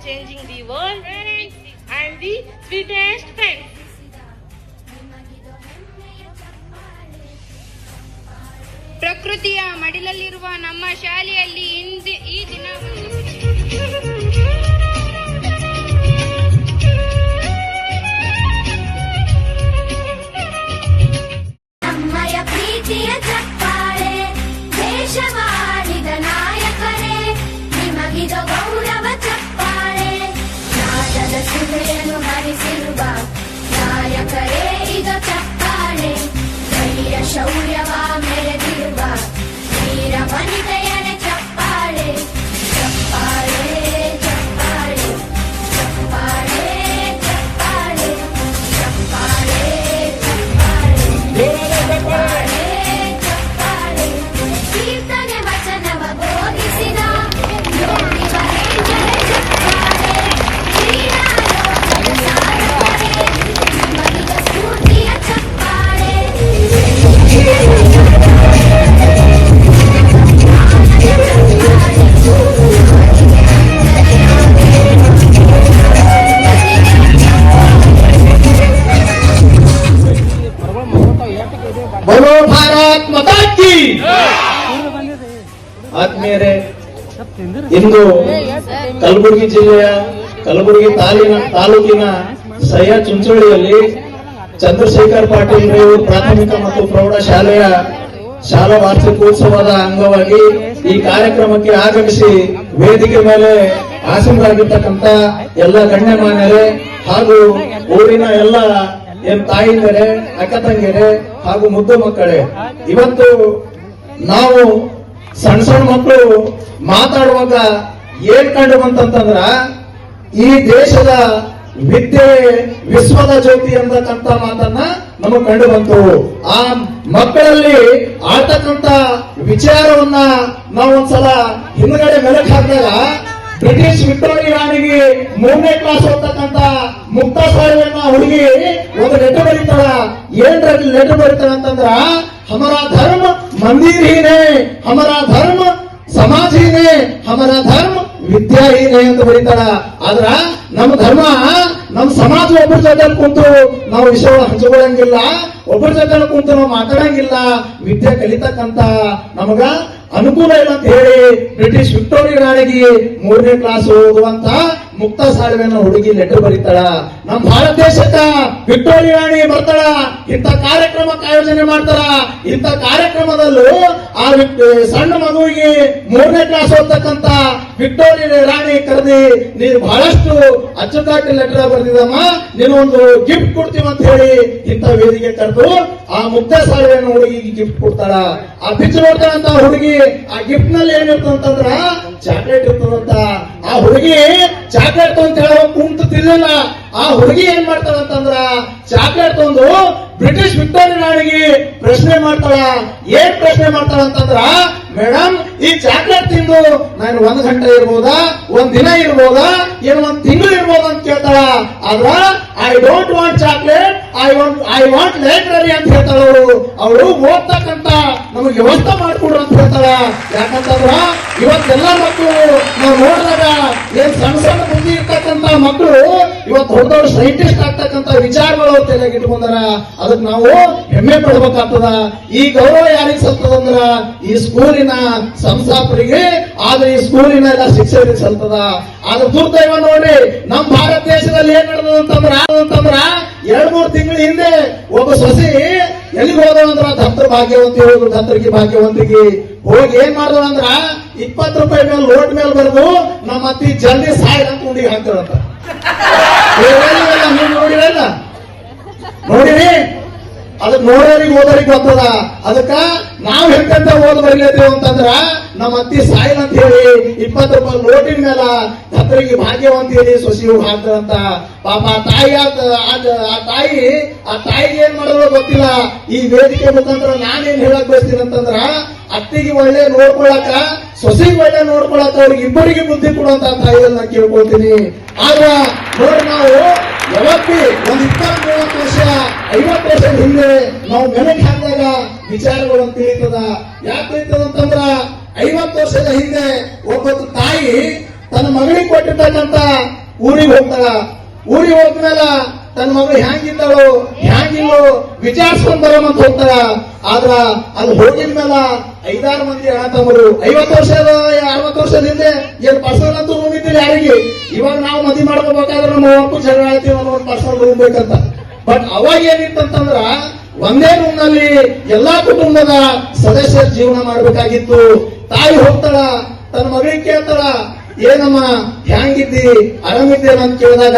changing the world and the sweetest friends. ಪ್ರಕೃತಿಯ ಮಡಿಲಲ್ಲಿರುವ ನಮ್ಮ ಶಾಲೆಯಲ್ಲಿ ಈ ದಿನ ನಮ್ಮಯ ಪ್ರೀತಿಯ ಚಪ್ಪಾಳೆ ದೇಶವಾಡಿದ ನಾಯಕರೇ ನಿಮಗಿದ ಗೌರವ ಚಪ್ಪಾಳೆ ನಾದದ ಸುಳೆಯನ್ನು ಹರಿಸಿರುವ ನಾಯಕರೇ ಇದು ಚಪ್ಪಾಳೆ ಧೈರ್ಯ ಶೌರ್ಯವ ಮೆರೆದಿರುವ ವೀರ ವನಿತೆಯರ ಚಪ್ಪಾಳೆ ಚಪ್ಪಾಳೆ ಚಪ್ಪಾಳೆ ಚಪ್ಪಾಳೆ ಚಪ್ಪಾಳೆ ಚಪ್ಪಾಳೆ ಚಪ್ಪಾಳೆ ಚಪ್ಪಾಳೆ ಕೀರ್ತನೆ ವಚನವ ಬೋಧಿಸಿದ ನುಡಿವರೇಂಜರ ಚಪ್ಪಾಳೆ ಕ್ರೀಡಾಲೋಕದ ಸಾರಥರೆ ನಮಗಿದ ಸ್ಫೂರ್ತಿಯ ಚಪ್ಪಾಳೆ बोलो भारत माता की ಆತ್ಮೀಯರೇ, ಇಂದು ಕಲಬುರಗಿ ಜಿಲ್ಲೆಯ ಕಲಬುರಗಿ ತಾಲೂಕಿನ ಸಹ್ಯ ಚುಂಚೋಳಿಯಲ್ಲಿ ಚಂದ್ರಶೇಖರ್ ಪಾಟೀಲ್ ರೇವು ಪ್ರಾಥಮಿಕ ಮತ್ತು ಪ್ರೌಢ ಶಾಲೆಯ ಶಾಲಾ ವಾರ್ಷಿಕೋತ್ಸವದ ಅಂಗವಾಗಿ ಈ ಕಾರ್ಯಕ್ರಮಕ್ಕೆ ಆಗಮಿಸಿ ವೇದಿಕೆ ಮೇಲೆ ಆಸೀನರಾಗಿರ್ತಕ್ಕಂಥ ಎಲ್ಲ ಗಣ್ಯಮಾನ್ಯರೇ ಹಾಗೂ ಊರಿನ ಎಲ್ಲ ತಾಯಿಂದರೇ, ಅಕ್ಕ ತಂಗಿಯರೇ ಹಾಗೂ ಮುದ್ದು ಮಕ್ಕಳೇ, ಇವತ್ತು ನಾವು ಸಣ್ಣ ಸಣ್ಣ ಮಕ್ಕಳು ಮಾತಾಡುವಾಗ ಏನ್ ಕಂಡು ಬಂತಂತಂದ್ರ ಈ ದೇಶದ ವಿದ್ಯೆ ವಿಶ್ವದ ಜ್ಯೋತಿ ಅಂತಕ್ಕಂಥ ಮಾತನ್ನ ನಮಗೆ ಕಂಡು ಬಂತು. ಆ ಮಕ್ಕಳಲ್ಲಿ ಆಡ್ತಕ್ಕಂಥ ವಿಚಾರವನ್ನ ನಾವೊಂದ್ಸಲ ಹಿಂದ್ಗಡೆ ಮೆಲಕ್ ಹಾಕಿದಾಗ ಬ್ರಿಟಿಷ್ ವಿಕ್ಟೋರಿಯಾ ರಾಣಿಗೆ 3ನೇ ಕ್ಲಾಸ್ ಓದ್ತಕ್ಕಂತ ಮುಕ್ತಾ ಸಾಹೇಬನ ಹುಡುಗಿ ಒಂದು ಲೆಟರ್ ಬರೀತಾಳ. ಏನ್ರಲ್ಲಿ ಲೆಟರ್ ಬರೀತಾಳ ಅಂತಂದ್ರ, ಹಮಾರಾ ಧರ್ಮ ಮಂದಿರ್ ಹೀ ನೇ, ಹಮಾರಾ ಧರ್ಮ ಸಮಾಜ ಹೀ ನೇ, ಹಮಾರಾ ಧರ್ಮ ವಿದ್ಯಾ ಹೀ ನೇ ಅಂತ ಬರೀತಾಳ. ಆದ್ರ ನಮ್ಮ ಧರ್ಮ, ನಮ್ಮ ಸಮಾಜ ಒಬ್ಬರ ಜೊತೆ ಕುಂತು ನಾವು ವಿಷಯ ಹಂಚಿಕೊಳ್ಳಂಗಿಲ್ಲ, ಒಬ್ಬರ ಜೊತೆ ಕುಂತು ನಾವು ಮಾತಾಡಂಗಿಲ್ಲ, ವಿದ್ಯೆ ಕಲಿತಕ್ಕಂತ ನಮಗ ಅನುಕೂಲ ಇಲ್ಲ ಅಂತ ಹೇಳಿ ಬ್ರಿಟಿಷ್ ವಿಕ್ಟೋರಿಯಾ ರಾಣಿಗೆ 3ನೇ ಕ್ಲಾಸ್ ಓದುವಂತ ಮುಕ್ತಾ ಸಾಳ್ವೆನ ಹುಡುಗಿ ಲೆಟರ್ ಬರೀತಾಳ. ನಮ್ಮ ಭಾರತ ದೇಶಕ್ಕ ವಿಕ್ಟೋರಿಯಾ ರಾಣಿ ಬರ್ತಾಳ, ಇಂಥ ಕಾರ್ಯಕ್ರಮಕ್ಕೆ ಆಯೋಜನೆ ಮಾಡ್ತಾರ. ಇಂಥ ಕಾರ್ಯಕ್ರಮದಲ್ಲೂ ಆ ಸಣ್ಣ ಮಗುವಿಗೆ 3ನೇ ಕ್ಲಾಸ್ ಓದ್ತಕ್ಕಂತ ವಿಕ್ಟೋರಿಯಾ ರಾಣಿ ಕರೆದಿ, ನೀನು ಬಹಳಷ್ಟು ಅಚ್ಚುಕಟ್ಟು ಲೆಟರ್ ಬರ್ದಿದಮ್ಮ, ನೀನು ಒಂದು ಗಿಫ್ಟ್ ಕೊಡ್ತೀವಿ ಅಂತ ಹೇಳಿ ಇಂಥ ವೇದಿಕೆ ಕರೆದು ಆ ಮುಕ್ತಾ ಸಾಳ್ವೆನ ಹುಡುಗಿಗೆ ಗಿಫ್ಟ್ ಕೊಡ್ತಾಳ. ಆ ಪಿಕ್ಚರ್ ನೋಡ್ತಾಳಂತ ಹುಡುಗಿ, ಆ ಗಿಫ್ಟ್ ನಲ್ಲಿ ಏನಿರ್ತಂತಂದ್ರ ಚಾಕ್ಲೇಟ್ ಇರ್ತದಂತ. ಆ ಹುಡುಗಿ ಚಾಕ್ಲೇಟ್ ಅಂತ ಹೇಳೋ ಕುಂತು ತಿನ್ನಲ್ಲ. ಆ ಹುಡುಗಿ ಏನ್ ಮಾಡ್ತಾಳಂತಂದ್ರ ಚಾಕ್ಲೇಟ್ ತಂದು ಬ್ರಿಟಿಷ್ ವಿಕ್ಟೋರಿಯಾ ರಾಣಿಗೆ ಪ್ರಶ್ನೆ ಮಾಡ್ತಾಳ. ಏನ್ ಪ್ರಶ್ನೆ ಮಾಡ್ತಾಳ ಅಂತಂದ್ರ, ಮೇಡಮ್ ಈ ಚಾಕ್ಲೇಟ್ ತಿಂದು ನಾನು 1 ಗಂಟೆ ಇರ್ಬೋದಾ, 1 ದಿನ ಇರ್ಬೋದಾ, ಏನು 1 ತಿಂಗಳು ಇರ್ಬೋದಾ ಅಂತ ಕೇಳ್ತಾಳ. ಆದ್ರ I don't want chocolate, I want library ಅಂತ ಹೇಳ್ತಾಳ. ಅವಳು ಓದ್ತಕ್ಕಂತ ನಮಗೆ ವ್ಯವಸ್ಥೆ ಮಾಡ್ಕೊಡ್ರು ಅಂತ ಹೇಳ್ತಾಳ. ಯಾಕಂತಂದ್ರ ಇವತ್ತೆಲ್ಲ ಮಕ್ಕಳು ನಾವು ನೋಡಿದಾಗ ಏನ್ ಸಣ್ಣ ಸಣ್ಣ ಬುದ್ಧಿ ಇರ್ತಕ್ಕಂತ ಮಕ್ಕಳು ಇವತ್ತು ದೊಡ್ಡ ದೊಡ್ಡ ಸೈಂಟಿಸ್ಟ್ ಆಗ್ತಕ್ಕಂತ ವಿಚಾರಗಳು ತಲೆಗೆ ಇಟ್ಕೊಂಡಾರ. ಅದಕ್ಕೆ ನಾವು ಹೆಮ್ಮೆ ಪಡ್ಬೇಕಾಗ್ತದ. ಈ ಗೌರವ ಯಾರಿಗೆ ಸಲ್ತದಂದ್ರ ಈ ಸ್ಕೂಲಿನ ಸಂಸ್ಥಾಪಕರಿಗೆ, ಆದ್ರೆ ಈ ಸ್ಕೂಲಿನ ಎಲ್ಲ ಶಿಕ್ಷಕರಿಗೆ ಸಲ್ತದ. ಆದ್ರೆ ದುರ್ದೈವ ನೋಡಿ, ನಮ್ಮ ಭಾರತ ದೇಶದಲ್ಲಿ ಏನ್ ನಡೆದಂತಂದ್ರ 2-3 ತಿಂಗಳ ಹಿಂದೆ ಒಬ್ಬ ಸೊಸಿ ಎಲ್ಲಿಗೆ ಹೋದವಂದ್ರ ದತ್ತರ ಭಾಗ್ಯವಂತಿ ಹೋದ್ರು. ದತ್ತರಿಗೆ ಭಾಗ್ಯವಂತಿಗೆ ಹೋಗಿ ಏನ್ ಮಾಡಿದವಂದ್ರ 20 ರೂಪಾಯಿ ಮೇಲೆ ಲೋಟ್ ಮೇಲೆ ಬರೆದು ನಮ್ಮ ಅತ್ತಿ ಜಲ್ದಿ ಸಾಯಿ ಅಂತ ಉಂಡಿಗೆ ಹಾಕ್ತಾರಂತ. ನೀವು ನೋಡಿರಲ್ಲ, ನೋಡಿರಿ, ಅದಕ್ಕೆ ನೋಡೋರಿಗೆ ಓದೋರಿಗೆ ಗೊತ್ತದ. ಅದಕ್ಕ ನಾವ್ ಹೆಂಗಂತ ಓದ್ ಬರೀಲೇತೀವಿ ಅಂತಂದ್ರ ನಮ್ಮ ಅತ್ತಿ ಸಾಯಿಲ್ ಅಂತ ಹೇಳಿ 20 ರೂಪಾಯಿ ಲೋಟಿನ ಮೇಲ ದತ್ತರಿಗೆ ಭಾಗ್ಯವಂತ ಹೇಳಿ ಸೊಸಿಯು ಹಾಕ್ತಾರಂತ. ಪಾಪ ಆ ತಾಯಿಗೆ ಏನ್ ಮಾಡೋದು ಗೊತ್ತಿಲ್ಲ. ಈ ವೇದಿಕೆ ಮುಖಾಂತರ ನಾನೇನ್ ಹೇಳಕ್ ಬಯಸ್ತೀನಿ ಅಂತಂದ್ರ, ಅತ್ತಿಗೆ ಒಳ್ಳೆ ನೋಡ್ಕೊಳಕ, ಸೊಸೆಗೆ ಒಳ್ಳೆ ನೋಡ್ಕೊಳಕ ಅವ್ರಿಗೆ ಇಬ್ಬರಿಗೆ ಬುದ್ಧಿ ಕೊಡುವಂತ ತಾಯಿಯನ್ನ ಕೇಳ್ಕೊಳ್ತೀನಿ. ಆದ್ರ ನೋಡಿ, ನಾವು ಯಾವತ್ತಿ ಒಂದ್ 20-30 ವರ್ಷ 50 ವರ್ಷದ ಹಿಂದೆ ನಾವು ಮೆಲುಕು ಹಾಕಿದಾಗ ವಿಚಾರಗಳು ಅಂತ ತಿಳಿತದ. ಯಾಕೆ ತಿಳಿತದ ಅಂತಂದ್ರ 50 ವರ್ಷದ ಹಿಂದೆ ಒಬ್ಬ ತಾಯಿ ತನ್ನ ಮಗಳಿಗೆ ಕೊಟ್ಟಿರ್ತಕ್ಕಂತ ಊರಿಗೆ ಹೋಗ್ತಾಳ. ಊರಿಗೆ ಹೋದ್ಮೇಲೆ ತನ್ನ ಮಗಳು ಹ್ಯಾಂಗಿದ್ದಾಳು ಹ್ಯಾಂಗಿಲ್ಲೋ ವಿಚಾರಿಸ್ಕೊಂಡ್ ಬರೋಮಂತ ಹೋಗ್ತಾಳ. ಆದ್ರ ಅಲ್ಲಿ ಹೋಗಿದ್ಮೇಲೆ 5-6 ಮಂದಿ ಅಣ್ಣ ತಮ್ಮರು 50 ವರ್ಷದ 60 ವರ್ಷದಿಂದ ಏನ್ ಪರ್ಸನಲ್ ಅಂತೂ ರೂಮ್ ಇದ್ದಿಲ್ಲ ಯಾರಿಗೆ. ಇವಾಗ ನಾವು ಮದುವೆ ಮಾಡ್ಕೋಬೇಕಾದ್ರೆ ನಮ್ಮ ಮಕ್ಕಳು ಜಗಳ ಆಯ್ತೀವಿ ಅನ್ನೋ ಒಂದು ಪರ್ಸನಲ್ ರೂಮ್ ಬೇಕಂತ. ಬಟ್ ಅವಾಗ ಏನಿತ್ತಂತಂದ್ರ ಒಂದೇ ರೂಮ್ ನಲ್ಲಿ ಎಲ್ಲಾ ಕುಟುಂಬದ ಸದಸ್ಯರ ಜೀವನ ಮಾಡ್ಬೇಕಾಗಿತ್ತು. ತಾಯಿ ಹೋಗ್ತಾಳ, ತನ್ನ ಮಗಳಿಗೆ ಕೇಳ್ತಾಳ, ಏನಮ್ಮ ಹ್ಯಾಂಗಿದ್ದಿ ಆರಾಮಿದ್ದೇನ ಅಂತ ಕೇಳಿದಾಗ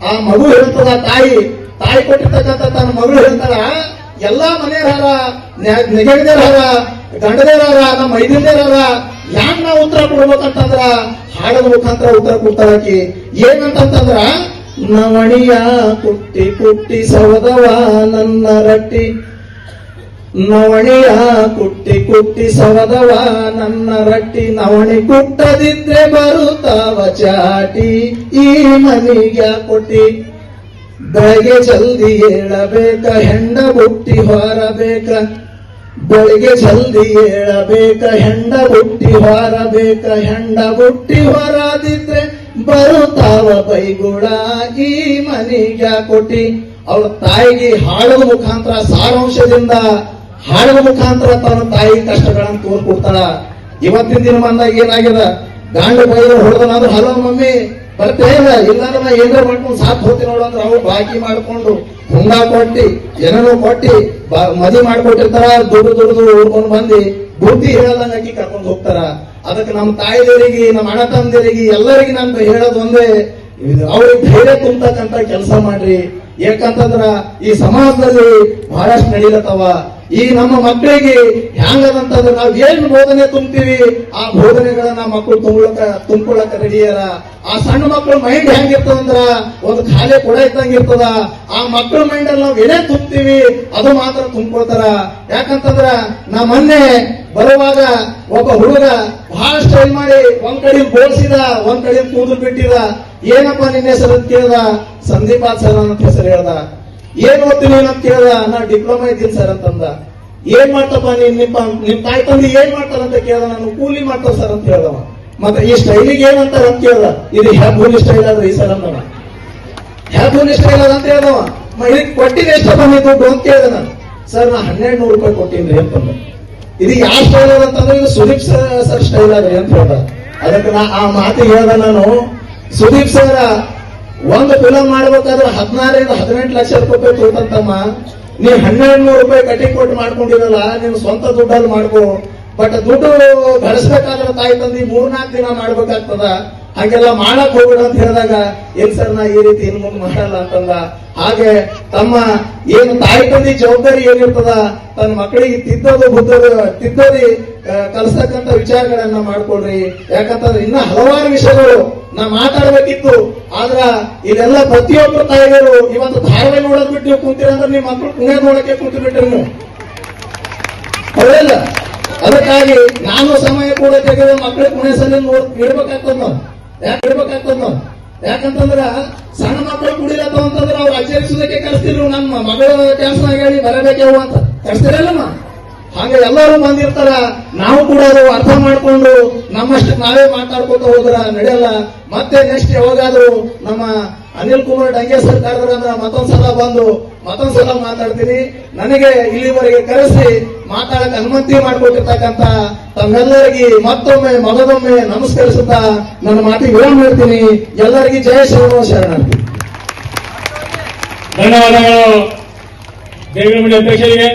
ಆ ಮಗು ಹೇಳ್ತದ, ತಾಯಿ ಕೊಟ್ಟಿರ್ತಕ್ಕಂಥ ತನ್ನ ಮಗಳು ಹೇಳ್ತಾಳ, ಎಲ್ಲಾ ಮನೆಯವ್ರ ನೆಗೆದೇರ ಗಂಡದೇರ ನಮ್ಮ ಮೈದಿದೇರ ಹ್ಯಾಂಗ್ ನಾವು ಉತ್ತರ ಕೊಡ್ಬೇಕಂತಂದ್ರ ಹಾಡದ ಮುಖಾಂತರ ಉತ್ತರ ಕೊಡ್ತಾಳಕಿ. ಏನಂತಂದ್ರ ನವಣಿಯ ಕುಟ್ಟಿ ಕುಟ್ಟಿ ಸವದವ ನನ್ನ ರಟ್ಟಿ, ನವಣಿಯ ಕುಟ್ಟಿ ಕುಟ್ಟಿ ಸವದವ ನನ್ನ ರಟ್ಟಿ, ನವಣಿ ಕುಟ್ಟದಿದ್ರೆ ಬರುತ್ತಾವ ಚಾಟಿ, ಈ ಮನಿಗೆ ಕೊಟ್ಟಿ. ಬೆಳಗ್ಗೆ ಜಲ್ದಿ ಏಳಬೇಕ ಹೆಂಡ ಬುಟ್ಟಿ ಹೊರಬೇಕ, ಬೆಳಗ್ಗೆ ಜಲ್ದಿ ಏಳಬೇಕ ಹೆಂಡ ಬುಟ್ಟಿ ಹೊರಬೇಕ, ಹೆಂಡ ಬುಟ್ಟಿ ಹೊರದಿದ್ರೆ ಬರುತ್ತಾವ ಬೈಗುಳ, ಈ ಮನಿಗೆ ಕೊಟ್ಟಿ. ಅವಳ ತಾಯಿಗೆ ಹಾಡದ ಮುಖಾಂತರ ಸಾರಾಂಶದಿಂದ ಹಾಡದ ಮುಖಾಂತರ ತನ್ನ ತಾಯಿ ಕಷ್ಟಗಳನ್ನು ತೋರ್ಕೊಡ್ತಾಳ. ಇವತ್ತಿನ ದಿನ ಬಂದಾಗ ಏನಾಗಿದೆ, ಗಾಂಡ ಬೈದು ಹೊಡೆದನಾದ್ರೂ ಹಲೋ ಮಮ್ಮಿ ಬರ್ತೇ ಇಲ್ಲ, ಇಲ್ಲಾಂದ್ರೆ ನಾ ಏನಾರ ಮಾಡ್ಕೊಂಡು ಸಾಥ್ ಹೋಗ್ತೀನಿ ನೋಡು ಅಂದ್ರೆ ಅವ್ರು ಬಾಕಿ ಮಾಡ್ಕೊಂಡು ಹುಂಡ ಕೊಟ್ಟಿ ಏನೇನೋ ಕೊಟ್ಟಿ ಮದಿ ಮಾಡ್ಕೊಟ್ಟಿರ್ತಾರ. ದುಡ್ದು ಓಡ್ಕೊಂಡು ಬಂದು ಬುದ್ಧಿ ಹೇಳದಂಗ ಅಕ್ಕಿ ಕರ್ಕೊಂಡು ಹೋಗ್ತಾರ. ಅದಕ್ಕೆ ನಮ್ಮ ತಾಯಿದೇರಿಗೆ ನಮ್ಮ ಅಣ್ಣ ತಮ್ಮದೇರಿಗೆ ಎಲ್ಲರಿಗೆ ನಾನು ಹೇಳೋದು ಒಂದೇ, ಅವ್ರಿಗೆ ಧೈರ್ಯ ತುಂಬತಕ್ಕಂತ ಕೆಲಸ ಮಾಡ್ರಿ. ಯಾಕಂತಂದ್ರ ಈ ಸಮಾಜದಲ್ಲಿ ಬಹಳಷ್ಟು ನಡೀಲತ್ತವ. ಈ ನಮ್ಮ ಮಕ್ಕಳಿಗೆ ಹ್ಯಾಂಗದಂತಂದ್ರೆ ನಾವ್ ಏನ್ ಬೋಧನೆ ತುಂಬ್ತೀವಿ ಆ ಬೋಧನೆಗಳನ್ನ ಮಕ್ಕಳು ತುಂಬಿಕೊಳ್ಳಕ ರೆಡಿಯಾರ. ಆ ಸಣ್ಣ ಮಕ್ಕಳ ಮೈಂಡ್ ಹೆಂಗಿರ್ತದಂದ್ರ ಒಂದು ಖಾಲಿ ಕೊಡ ಇದ್ದಂಗಿರ್ತದ. ಆ ಮಕ್ಕಳ ಮೈಂಡ್ ಅಲ್ಲಿ ನಾವ್ ಏನೇ ತುಂಬ್ತೀವಿ ಅದು ಮಾತ್ರ ತುಂಬಿಕೊಳ್ತಾರ. ಯಾಕಂತಂದ್ರ ನಾ ಮೊನ್ನೆ ಬರುವಾಗ ಒಬ್ಬ ಹುಡುಗ ಬಹಳ ಸ್ಟೈಲ್ ಮಾಡಿ ಒಂದ್ ಕಡೆ ಬೋಳ್ಸಿದ, ಒಂದ್ ಕಡೆ ಕೂದಲು ಬಿಟ್ಟಿದ. ಏನಪ್ಪ ನಿನ್ನ ಹೆಸರು ಅಂತ ಕೇಳ್ದ, ಸಂದೀಪ್ ಸರ್ ಅಂತ ಹೆಸರು ಹೇಳ್ದ. ಏನ್ ಓದ್ತೀನಿ ಅಂತ ಕೇಳ್ದ, ನಾ ಡಿಪ್ಲೊಮಾ ಇದ್ದೀನಿ ಸರ್ ಅಂತಂದ. ಏನ್ ಮಾಡ್ತಪ್ಪ ನಿಮ್ ತಾಯಿ ತಂದೆ ಏನ್ ಮಾಡ್ತಾರಂತ ಕೇಳ್ದ, ನಾನು ಕೂಲಿ ಮಾಡ್ತಾರ ಸರ್ ಅಂತ ಹೇಳ್ದವ. ಮತ್ತೆ ಈ ಸ್ಟೈಲಿಗೆ ಏನಂತಾರ ಅಂತ ಕೇಳ್ದ, ಇದು ಹ್ಯಾಬೂಲಿ ಸ್ಟೈಲ್ ಆದ್ರಿ ಸರ್ ಅಂದವ. ಹ್ಯಾಬೂಲಿ ಸ್ಟೈಲ್ ಅದ ಅಂತ ಹೇಳ್ದವ. ಇದಕ್ಕೆ ಕೊಟ್ಟಿದ್ದು ಎಷ್ಟಪ್ಪ ನೀವು ದುಡ್ಡು ಅಂತ ಕೇಳ್ದೆ ನಾನು. ಸರ್ ನಾ 1200 ರೂಪಾಯಿ ಕೊಟ್ಟಿನ್ರಿ ಅಂತಂದ. ಇದು ಯಾವ ಸ್ಟೈಲ್ ಅದ ಅಂತಂದ್ರೆ ಇದು ಸುದೀಪ್ ಸರ್ ಸ್ಟೈಲ್ ಆದ್ರಿ ಅಂತ ಹೇಳ್ದ. ಅದಕ್ಕೆ ನಾ ಆ ಮಾತು ಹೇಳ್ದ ನಾನು, ಸುದೀಪ್ ಸರ್ ಒಂದು ಫಿಲಂ ಮಾಡ್ಬೇಕಾದ್ರೆ 16-18 ಲಕ್ಷ ರೂಪಾಯಿ ತೋತಂತಮ್ಮ, ನೀ 1200 ರೂಪಾಯಿ ಕಟ್ಟಿ ಕೊಟ್ಟು ಮಾಡ್ಕೊಂಡಿರಲ್ಲ, ನೀನು ಸ್ವಂತ ದುಡ್ಡಲ್ಲಿ ಮಾಡ್ಕೋ. ಬಟ್ ದುಡ್ಡು ಗಳಿಸ್ಬೇಕಾದ್ರೆ ತಾಯಿ ತಂದಿ 3-4 ದಿನ ಮಾಡ್ಬೇಕಾಗ್ತದ, ಹಾಗೆಲ್ಲ ಮಾಡಕ್ ಹೋಗ್ಬೇಡ ಅಂತ ಹೇಳಿದಾಗ ಏನ್ ಸರ್ ನಾ ಈ ರೀತಿ ಇನ್ ಮುಂದೆ ಮಾಡಲ್ಲ ಅಂತಂದ. ಹಾಗೆ ತಮ್ಮ ಏನು ತಾಯಿ ತಂದಿ ಜವಾಬ್ದಾರಿ ಏನಿರ್ತದ ತನ್ನ ಮಕ್ಕಳಿಗೆ ತಿದ್ದೋದಿ ಕಲಿಸ್ತಕ್ಕಂಥ ವಿಚಾರಗಳನ್ನ ಮಾಡ್ಕೊಡ್ರಿ. ಯಾಕಂತಂದ್ರೆ ಇನ್ನ ಹಲವಾರು ವಿಷಯಗಳು ನಾ ಮಾತಾಡ್ಬೇಕಿತ್ತು. ಆದ್ರ ಇಲ್ಲೆಲ್ಲ ಪ್ರತಿಯೊಬ್ಬರು ತಾಯಿಗಳು ಇವತ್ತು ಧಾರಾವಾಹಿ ನೋಡೋದ್ ಬಿಟ್ಟು ನೀವು ಕುಂತೀರಂದ್ರೆ ನಿಮ್ಮ ಮಕ್ಕಳು ಪುಣ್ಯ ನೋಡಕ್ಕೆ ಕುಂತು ಬಿಟ್ರಿ ನೀವು ಹೌದಲ್ಲ. ಅದಕ್ಕಾಗಿ ನಾನು ಸಮಯ ಕೂಡ ತೆಗೆದು ಮಕ್ಕಳಿಗೆ ಪುಣ್ಯ ಸಲ ಇಡ್ಬೇಕಾಗ್ತದ ನಾವು. ಯಾಕೆ ಇಡ್ಬೇಕಾಗ್ತದ ನಾವು? ಯಾಕಂತಂದ್ರ ಸಣ್ಣ ಮಕ್ಕಳು ಕುಡಿಲತ್ತವ ಅಂತಂದ್ರೆ ಅವ್ರು ಆಚರಿಸೋದಕ್ಕೆ ಕಳಿಸ್ತಿದ್ರು. ನಮ್ಮ ಮಗಳ ಕ್ಯಾನ್ಸರ್ ಹೇಳಿ ಬರಬೇಕೇವು ಅಂತ ಕಳಿಸ್ತಿರಲ್ಲಮ್ಮ. ಹಾಗೆ ಎಲ್ಲರೂ ಬಂದಿರ್ತಾರ. ನಾವು ಕೂಡ ಅದು ಅರ್ಥ ಮಾಡ್ಕೊಂಡು ನಮ್ಮಷ್ಟು ನಾವೇ ಮಾತಾಡ್ಕೊತ ಹೋದ್ರ ನಡೆಯಲ್ಲ. ಮತ್ತೆ ನೆಕ್ಸ್ಟ್ ಯಾವಾಗಾದ್ರೂ ನಮ್ಮ ಅನಿಲ್ ಕುಮಾರ್ ಡಂಗೆ ಸರ್ ಕರೆದ್ರಂದ್ರ ಮತ್ತೊಂದ್ಸಲ ಬಂದು ಮತ್ತೊಂದ್ಸಲ ಮಾತಾಡ್ತೀನಿ. ನನಗೆ ಇಲ್ಲಿವರೆಗೆ ಕರೆಸಿ ಮಾತಾಡಕ್ಕೆ ಅನುಮತಿ ಮಾಡಿಕೊಟ್ಟಿರ್ತಕ್ಕಂಥ ತಮ್ಮೆಲ್ಲರಿಗೆ ಮತ್ತೊಮ್ಮೆ ಮಗದೊಮ್ಮೆ ನಮಸ್ಕರಿಸುತ್ತಾ ನನ್ನ ಮಾತಿಗೆ ವಿರಾಮ ಮಾಡ್ತೀನಿ. ಎಲ್ಲರಿಗೂ ಜಯ ಶ್ರೀರಾಮ ಶರಣಾರ್ಥಿ. ಧನ್ಯವಾದಗಳು ದೇವೇಗೌಡ ಅಧ್ಯಕ್ಷರಿಗೆ.